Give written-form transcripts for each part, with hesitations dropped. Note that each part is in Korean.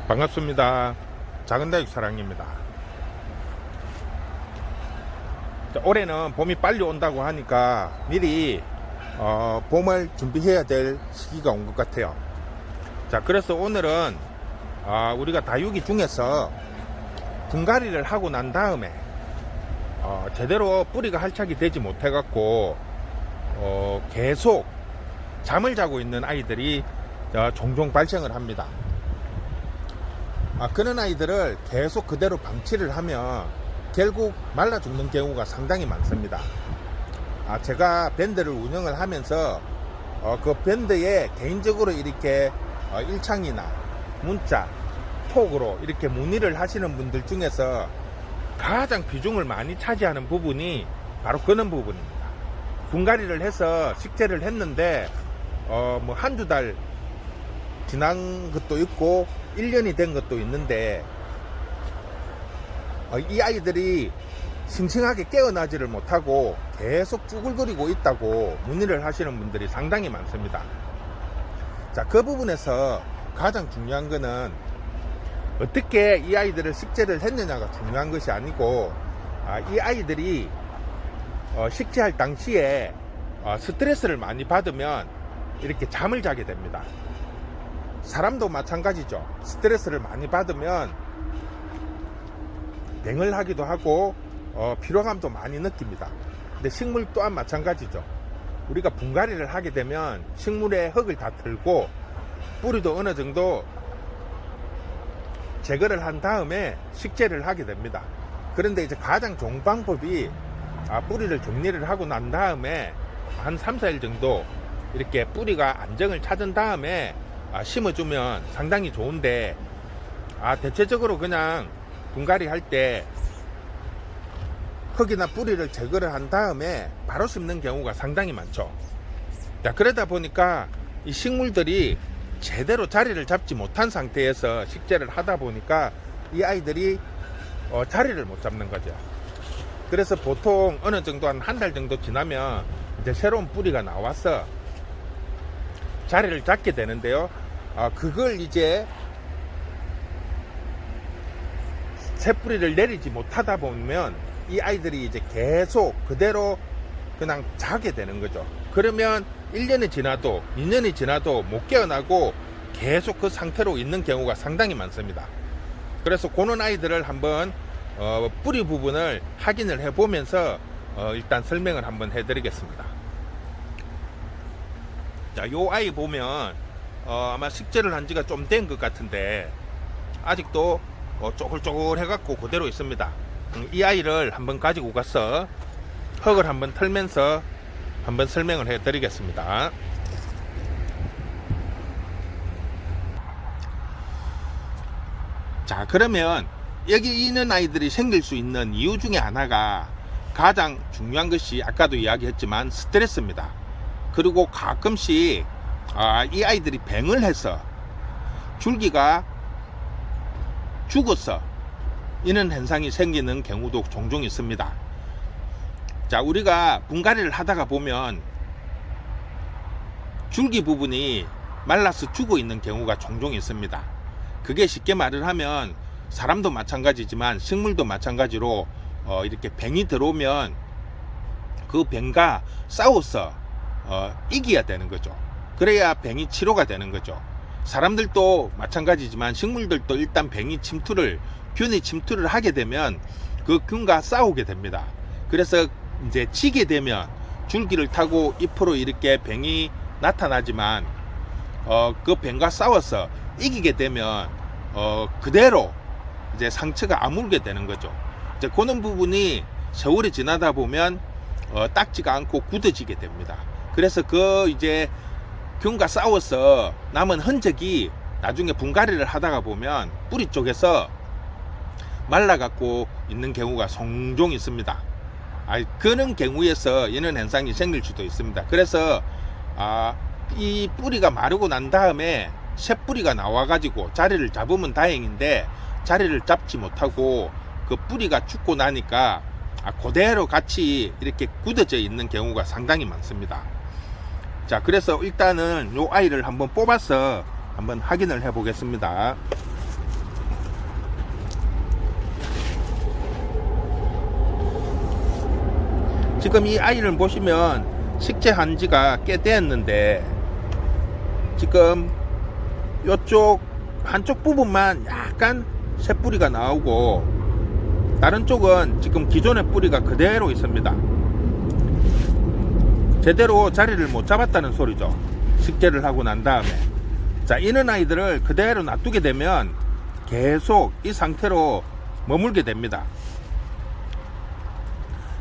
반갑습니다. 작은다육 사랑입니다. 올해는 봄이 빨리 온다고 하니까 미리 봄을 준비해야 될 시기가 온 것 같아요. 자, 그래서 오늘은 우리가 다육이 중에서 분갈이를 하고 난 다음에 제대로 뿌리가 활착이 되지 못해 갖고 계속 잠을 자고 있는 아이들이 종종 발생을 합니다. 그런 아이들을 계속 그대로 방치를 하면 결국 말라 죽는 경우가 상당히 많습니다. 제가 밴드를 운영을 하면서 그 밴드에 개인적으로 이렇게 일창이나 문자, 톡으로 이렇게 문의를 하시는 분들 중에서 가장 비중을 많이 차지하는 부분이 바로 그런 부분입니다. 분갈이를 해서 식재를 했는데 뭐 한두 달 지난 것도 있고 1년이 된 것도 있는데 이 아이들이 싱싱하게 깨어나지를 못하고 계속 쭈글거리고 있다고 문의를 하시는 분들이 상당히 많습니다. 자, 그 부분에서 가장 중요한 거는 어떻게 이 아이들을 식재를 했느냐가 중요한 것이 아니고 이 아이들이 식재할 당시에 스트레스를 많이 받으면 이렇게 잠을 자게 됩니다. 사람도 마찬가지죠. 스트레스를 많이 받으면 뱅을 하기도 하고 피로감도 많이 느낍니다. 근데 식물 또한 마찬가지죠. 우리가 분갈이를 하게 되면 식물의 흙을 다 털고 뿌리도 어느 정도 제거를 한 다음에 식재를 하게 됩니다. 그런데 이제 가장 좋은 방법이 뿌리를 정리를 하고 난 다음에 한 3, 4일 정도 이렇게 뿌리가 안정을 찾은 다음에 심어주면 상당히 좋은데 대체적으로 그냥 분갈이 할 때 흙이나 뿌리를 제거를 한 다음에 바로 심는 경우가 상당히 많죠. 자, 그러다 보니까 이 식물들이 제대로 자리를 잡지 못한 상태에서 식재를 하다 보니까 이 아이들이 자리를 못 잡는 거죠. 그래서 보통 어느 정도 한 달 정도 지나면 이제 새로운 뿌리가 나와서 자리를 잡게 되는데요. 그걸 이제 새 뿌리를 내리지 못하다 보면 이 아이들이 이제 계속 그대로 그냥 자게 되는 거죠. 그러면 1년이 지나도 2년이 지나도 못 깨어나고 계속 그 상태로 있는 경우가 상당히 많습니다. 그래서 그런 아이들을 한번 뿌리 부분을 확인을 해 보면서 일단 설명을 한번 해 드리겠습니다. 자, 요 아이 보면 아마 식재를 한 지가 좀 된 것 같은데 아직도 쪼글쪼글 해갖고 그대로 있습니다. 이 아이를 한번 가지고 가서 흙을 한번 털면서 한번 설명을 해 드리겠습니다. 자, 그러면 여기 있는 아이들이 생길 수 있는 이유 중에 하나가 가장 중요한 것이 아까도 이야기했지만 스트레스입니다. 그리고 가끔씩 이 아이들이 뱅을 해서 줄기가 죽어서 이런 현상이 생기는 경우도 종종 있습니다. 자, 우리가 분갈이를 하다가 보면 줄기 부분이 말라서 죽어 있는 경우가 종종 있습니다. 그게 쉽게 말을 하면 사람도 마찬가지지만 식물도 마찬가지로 이렇게 뱅이 들어오면 그 뱅과 싸워서 이겨야 되는 거죠. 그래야 뱅이 치료가 되는 거죠. 사람들도 마찬가지지만 식물들도 일단 균이 침투를 하게 되면 그 균과 싸우게 됩니다. 그래서 이제 지게 되면 줄기를 타고 잎으로 이렇게 뱅이 나타나지만 그 뱅과 싸워서 이기게 되면 그대로 이제 상처가 아물게 되는 거죠. 이제 그런 부분이 세월이 지나다 보면 닦지가 않고 굳어지게 됩니다. 그래서 그 이제 균과 싸워서 남은 흔적이 나중에 분갈이를 하다가 보면 뿌리 쪽에서 말라갖고 있는 경우가 종종 있습니다. 그런 경우에서 이런 현상이 생길 수도 있습니다. 그래서 이 뿌리가 마르고 난 다음에 새 뿌리가 나와가지고 자리를 잡으면 다행인데 자리를 잡지 못하고 그 뿌리가 죽고 나니까 그대로 같이 이렇게 굳어져 있는 경우가 상당히 많습니다. 자, 그래서 일단은 요 아이를 한번 뽑아서 한번 확인을 해 보겠습니다. 지금 이 아이를 보시면 식재한 지가 꽤 되었는데 지금 이쪽 한쪽 부분만 약간 새뿌리가 나오고 다른 쪽은 지금 기존의 뿌리가 그대로 있습니다. 제대로 자리를 못 잡았다는 소리죠. 식재를 하고 난 다음에. 자, 이런 아이들을 그대로 놔두게 되면 계속 이 상태로 머물게 됩니다.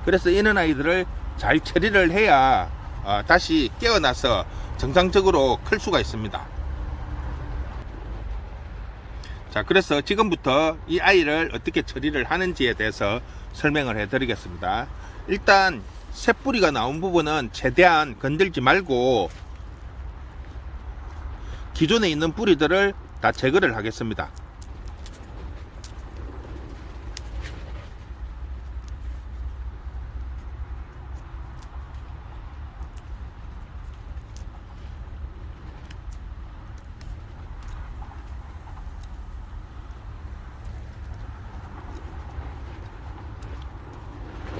그래서 이런 아이들을 잘 처리를 해야 다시 깨어나서 정상적으로 클 수가 있습니다. 자, 그래서 지금부터 이 아이를 어떻게 처리를 하는지에 대해서 설명을 해 드리겠습니다. 일단 새뿌리가 나온 부분은 최대한 건들지 말고 기존에 있는 뿌리들을 다 제거를 하겠습니다.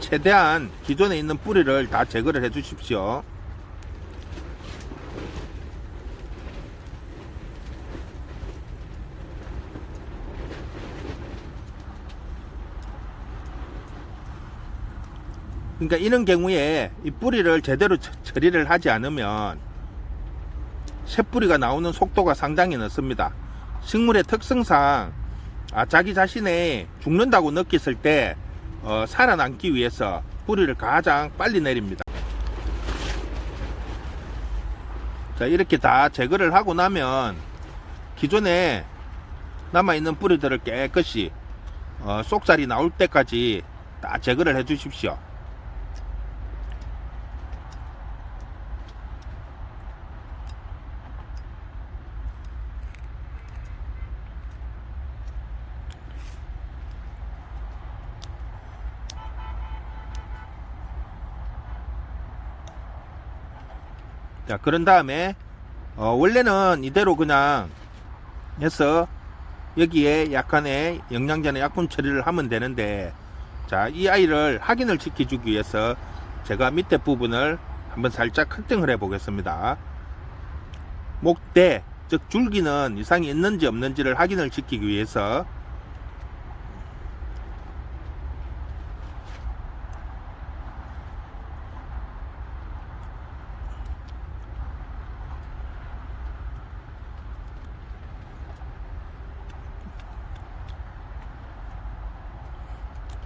최대한 기존에 있는 뿌리를 다 제거를 해 주십시오. 그러니까 이런 경우에 이 뿌리를 제대로 처리를 하지 않으면 새뿌리가 나오는 속도가 상당히 늦습니다. 식물의 특성상 자기 자신이 죽는다고 느꼈을 때 살아남기 위해서 뿌리를 가장 빨리 내립니다. 자, 이렇게 다 제거를 하고 나면 기존에 남아있는 뿌리들을 깨끗이 쏙살이 나올 때까지 다 제거를 해 주십시오. 자, 그런 다음에 원래는 이대로 그냥 해서 여기에 약간의 영양제나 약품 처리를 하면 되는데, 자, 이 아이를 확인을 시켜주기 위해서 제가 밑에 부분을 한번 살짝 커팅을 해 보겠습니다. 목대, 즉 줄기는 이상이 있는지 없는지를 확인을 시키기 위해서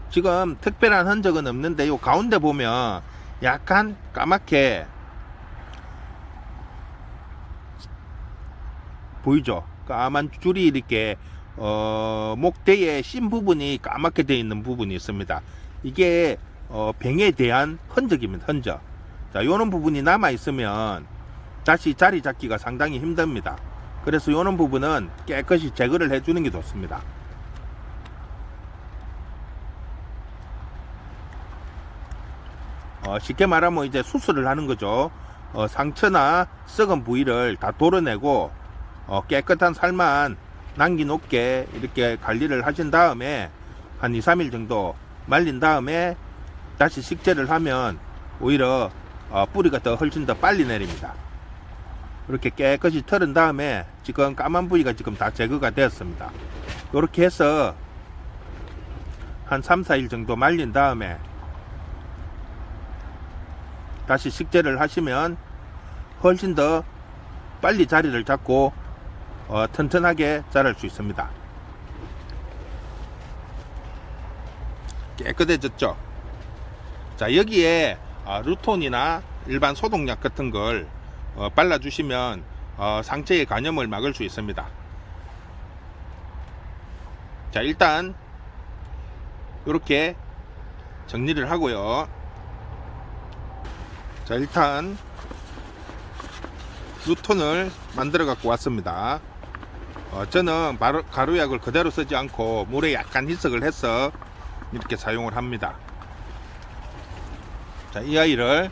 지금 특별한 흔적은 없는데 요 가운데 보면 약간 까맣게 보이죠? 까만 줄이 이렇게 목대의 심 부분이 까맣게 되어 있는 부분이 있습니다. 이게 병에 대한 흔적입니다. 흔적. 자, 요런 부분이 남아 있으면 다시 자리 잡기가 상당히 힘듭니다. 그래서 요런 부분은 깨끗이 제거를 해 주는 게 좋습니다. 쉽게 말하면 이제 수술을 하는 거죠. 상처나 썩은 부위를 다 도려내고 깨끗한 살만 남겨놓게 이렇게 관리를 하신 다음에 한 2, 3일 정도 말린 다음에 다시 식재를 하면 오히려 뿌리가 훨씬 더 빨리 내립니다. 이렇게 깨끗이 털은 다음에 지금 까만 부위가 지금 다 제거가 되었습니다. 이렇게 해서 한 3, 4일 정도 말린 다음에 다시 식재를 하시면 훨씬 더 빨리 자리를 잡고 튼튼하게 자랄 수 있습니다. 깨끗해졌죠? 자, 여기에 루톤이나 일반 소독약 같은 걸 발라주시면 상처의 감염을 막을 수 있습니다. 자, 일단 이렇게 정리를 하고요. 자, 일단 루톤을 만들어 갖고 왔습니다. 저는 가루약을 그대로 쓰지 않고 물에 약간 희석을 해서 이렇게 사용을 합니다. 자, 이 아이를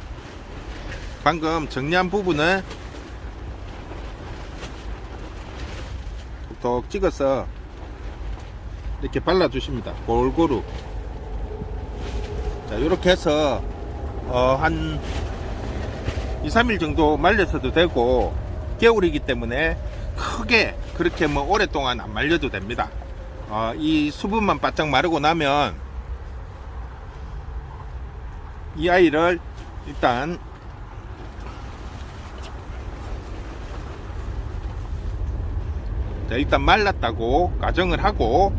방금 정리한 부분을 톡톡 찍어서 이렇게 발라주십니다. 골고루. 자, 이렇게 해서 한 2, 3일 정도 말려서도 되고, 겨울이기 때문에 크게 그렇게 뭐 오랫동안 안 말려도 됩니다. 이 수분만 바짝 마르고 나면 이 아이를 일단 말랐다고 가정을 하고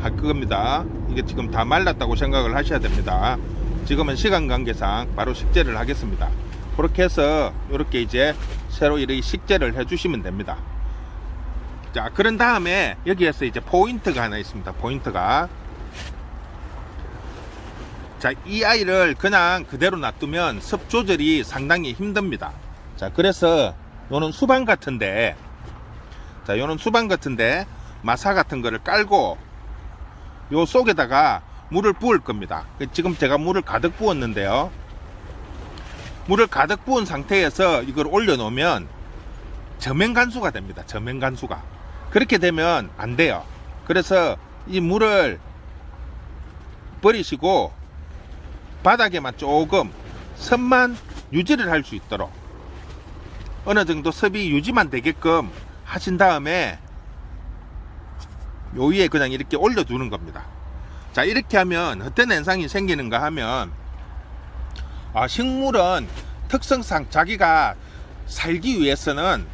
할 겁니다. 이게 지금 다 말랐다고 생각을 하셔야 됩니다. 지금은 시간 관계상 바로 식재를 하겠습니다. 그렇게 해서 이렇게 이제 새로 이렇게 식재를 해 주시면 됩니다. 자, 그런 다음에 여기에서 이제 포인트가 하나 있습니다. 포인트가, 자, 이 아이를 그냥 그대로 놔두면 습 조절이 상당히 힘듭니다. 자, 그래서 요런 수방 같은데, 자, 요런 수방 같은데 마사 같은 거를 깔고 요 속에다가 물을 부을 겁니다. 지금 제가 물을 가득 부었는데요, 물을 가득 부은 상태에서 이걸 올려 놓으면 저면 간수가 됩니다. 저면 간수가. 그렇게 되면 안 돼요. 그래서 이 물을 버리시고 바닥에만 조금 습만 유지를 할 수 있도록 어느 정도 습이 유지만 되게끔 하신 다음에 요 위에 그냥 이렇게 올려두는 겁니다. 자, 이렇게 하면 어떤 현상이 생기는가 하면, 식물은 특성상 자기가 살기 위해서는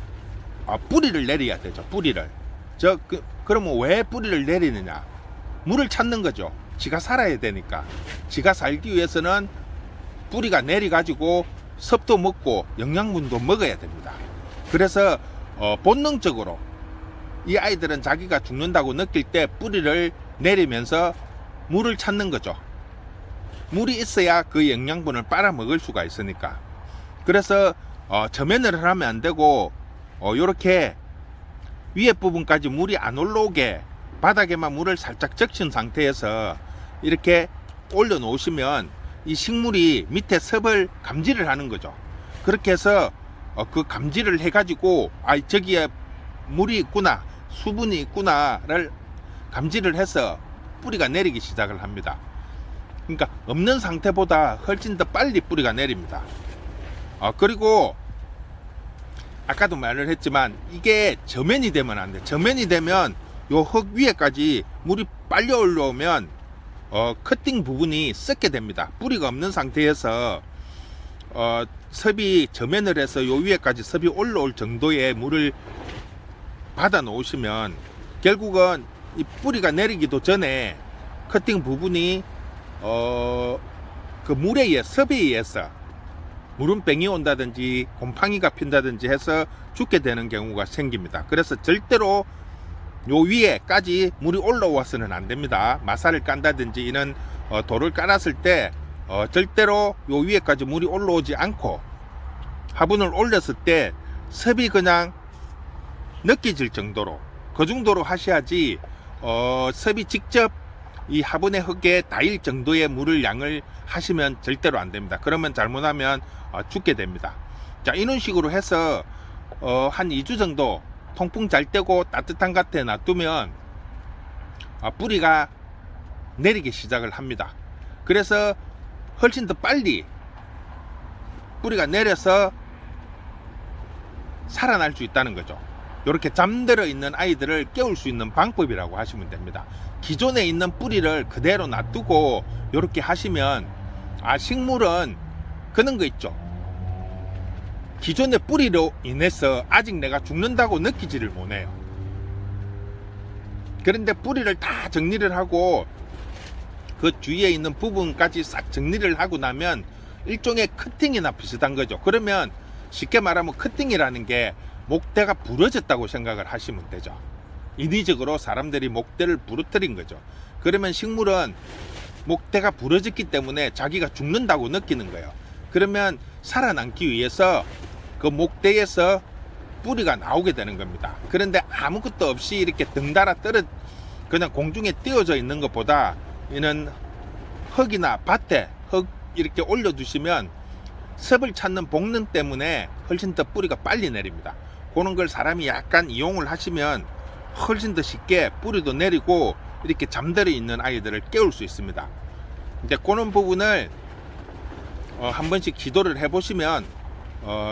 뿌리를 내려야 되죠. 뿌리를. 그러면 왜 뿌리를 내리느냐? 물을 찾는 거죠. 지가 살아야 되니까. 지가 살기 위해서는 뿌리가 내려가지고 섭도 먹고 영양분도 먹어야 됩니다. 그래서 본능적으로 이 아이들은 자기가 죽는다고 느낄 때 뿌리를 내리면서 물을 찾는 거죠. 물이 있어야 그 영양분을 빨아먹을 수가 있으니까. 그래서 저면을 하면 안 되고, 요렇게 위에 부분까지 물이 안 올라오게 바닥에만 물을 살짝 적신 상태에서 이렇게 올려 놓으시면 이 식물이 밑에 섭을 감지를 하는 거죠. 그렇게 해서 그 감지를 해 가지고 저기에 물이 있구나, 수분이 있구나를 감지를 해서 뿌리가 내리기 시작을 합니다. 그러니까 없는 상태보다 훨씬 더 빨리 뿌리가 내립니다. 그리고 아까도 말을 했지만 이게 저면이 되면 안 돼. 저면이 되면 요 흙 위에까지 물이 빨리 올라오면 커팅 부분이 썩게 됩니다. 뿌리가 없는 상태에서 섭이 저면을 해서 요 위에까지 섭이 올라올 정도의 물을 받아 놓으시면 결국은 이 뿌리가 내리기도 전에 커팅 부분이 그 물에 의해, 섭에 의해서 물은병이 온다든지 곰팡이가 핀다든지 해서 죽게 되는 경우가 생깁니다. 그래서 절대로 요 위에까지 물이 올라와서는 안 됩니다. 마사를 깐다든지 이런 돌을 깔았을 때 절대로 요 위에까지 물이 올라오지 않고 화분을 올렸을 때 섭이 그냥 느껴질 정도로, 그 정도로 하셔야지 섭이 직접 이 화분의 흙에 닿을 정도의 물을 양을 하시면 절대로 안 됩니다. 그러면 잘못하면 죽게 됩니다. 자, 이런 식으로 해서 한 2주 정도 통풍 잘 떼고 따뜻한 밭에 놔두면 뿌리가 내리기 시작을 합니다. 그래서 훨씬 더 빨리 뿌리가 내려서 살아날 수 있다는 거죠. 이렇게 잠들어 있는 아이들을 깨울 수 있는 방법이라고 하시면 됩니다. 기존에 있는 뿌리를 그대로 놔두고 이렇게 하시면 식물은 그런 거 있죠. 기존의 뿌리로 인해서 아직 내가 죽는다고 느끼지를 못해요. 그런데 뿌리를 다 정리를 하고 그 주위에 있는 부분까지 싹 정리를 하고 나면 일종의 커팅이나 비슷한 거죠. 그러면 쉽게 말하면 커팅이라는 게 목대가 부러졌다고 생각을 하시면 되죠. 인위적으로 사람들이 목대를 부러뜨린 거죠. 그러면 식물은 목대가 부러졌기 때문에 자기가 죽는다고 느끼는 거예요. 그러면 살아남기 위해서 그 목대에서 뿌리가 나오게 되는 겁니다. 그런데 아무것도 없이 이렇게 덩달아 그냥 공중에 띄어져 있는 것보다 이는 흙이나 밭에 흙 이렇게 올려두시면 섭을 찾는 본능 때문에 훨씬 더 뿌리가 빨리 내립니다. 그런 걸 사람이 약간 이용을 하시면 훨씬 더 쉽게 뿌리도 내리고 이렇게 잠들어 있는 아이들을 깨울 수 있습니다. 이제 그런 부분을 한 번씩 시도를 해보시면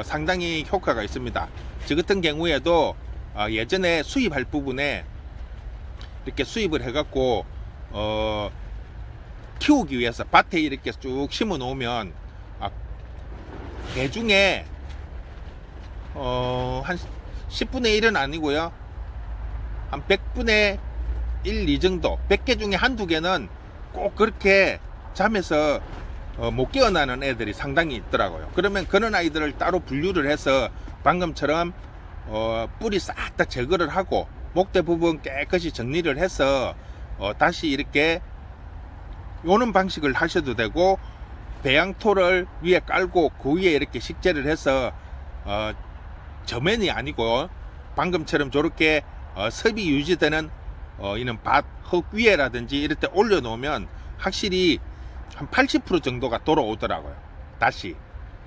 상당히 효과가 있습니다. 저 같은 경우에도 예전에 수입할 부분에 이렇게 수입을 해갖고 키우기 위해서 밭에 이렇게 쭉 심어 놓으면 대중에 한 10분의 1은 아니고요, 한 100분의 1, 2 정도, 100개 중에 한두 개는 꼭 그렇게 잠에서 못 깨어나는 애들이 상당히 있더라고요. 그러면 그런 아이들을 따로 분류를 해서 방금처럼 뿌리 싹 다 제거를 하고 목대 부분 깨끗이 정리를 해서 다시 이렇게 요는 방식을 하셔도 되고, 배양토를 위에 깔고 그 위에 이렇게 식재를 해서 저면이 아니고 방금처럼 저렇게 습이 유지되는 이는 밭 흙 위에라든지 이럴 때 올려 놓으면 확실히 한 80% 정도가 돌아오더라고요. 다시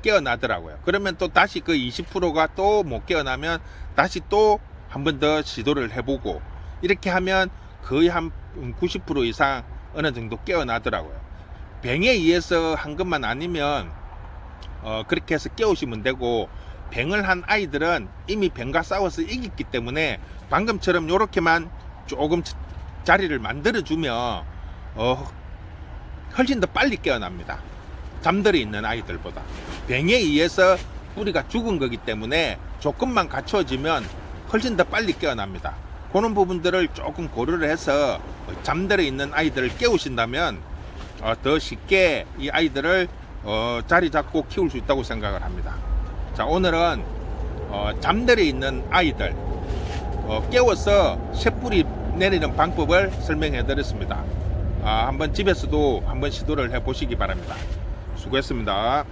깨어나더라고요. 그러면 또 다시 그 20%가 또 못 깨어나면 다시 또 한 번 더 시도를 해보고, 이렇게 하면 거의 한 90% 이상 어느 정도 깨어나더라고요. 병에 의해서 한 것만 아니면 그렇게 해서 깨우시면 되고, 병을 한 아이들은 이미 병과 싸워서 이겼기 때문에 방금처럼 요렇게만 조금 자리를 만들어주면 훨씬 더 빨리 깨어납니다. 잠들어 있는 아이들보다. 병에 의해서 뿌리가 죽은 거기 때문에 조건만 갖춰지면 훨씬 더 빨리 깨어납니다. 그런 부분들을 조금 고려를 해서 잠들어 있는 아이들을 깨우신다면 더 쉽게 이 아이들을 자리 잡고 키울 수 있다고 생각을 합니다. 자, 오늘은 잠들어 있는 아이들 깨워서 새뿌리 내리는 방법을 설명해 드렸습니다. 한번 집에서도 한번 시도를 해 보시기 바랍니다. 수고했습니다.